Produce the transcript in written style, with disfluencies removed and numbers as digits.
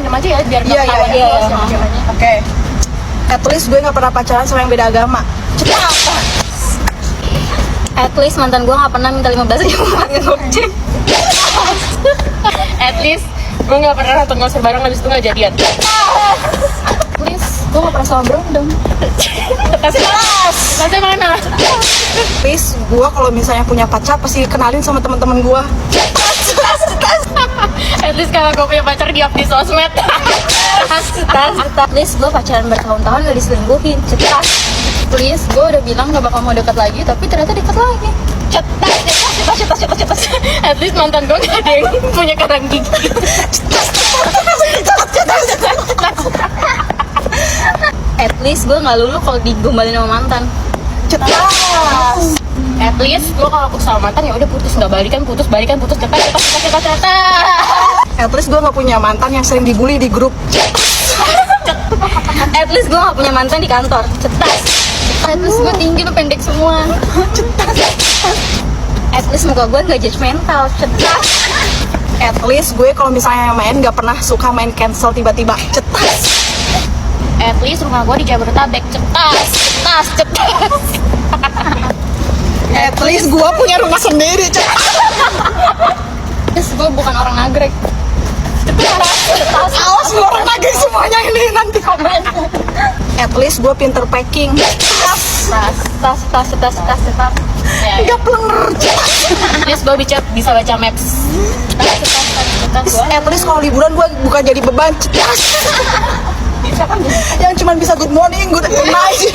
random aja ya biar Iya, ketahuan iya. siapa-siapanya. Oke. At least gue gak pernah pacaran sama yang beda agama. At least mantan gue gak pernah minta 15.000 buat nge-gojek. At least gue nggak pernah nonton konser bareng habis itu nggak jadian. Please, gue gak pernah sama berondong. Tasnya mana? Please, gue kalau misalnya punya pacar pasti kenalin sama teman-teman gue. At least kalau gue punya pacar di up di sosmed. Please, gue pacaran bertahun-tahun gak diselingkuhin. Cetas. Please, gue udah bilang gak bakal mau deket lagi, tapi ternyata deket lagi. Cetas. At least mantan gue gak ada yang punya karang gigi. At least gue gak lulu kalau digombalin sama mantan. Cetas. At least gue kalau putus sama mantan ya udah putus, nggak balikan putus cetas. At least gue gak punya mantan yang sering dibully di grup. At least gue gak punya mantan di kantor. Cetas. At least gue tinggi, lu pendek semua. At least muka gue gak judgmental. Cetas. At least gue kalau misalnya main gak pernah suka main cancel tiba-tiba. Cetas. At least rumah gue di Jabodetabek. Cetas. At least gue punya rumah sendiri. Cetas. Terus gue bukan orang nagrek. Awas lu orang lagi semuanya ini nanti komen. At least gue pinter packing. Tas. Ya. Gak plenger. At least gue bisa baca maps. Cetas. At least kalau liburan gue bukan jadi beban. Cetas. Yang cuman bisa good morning, good night.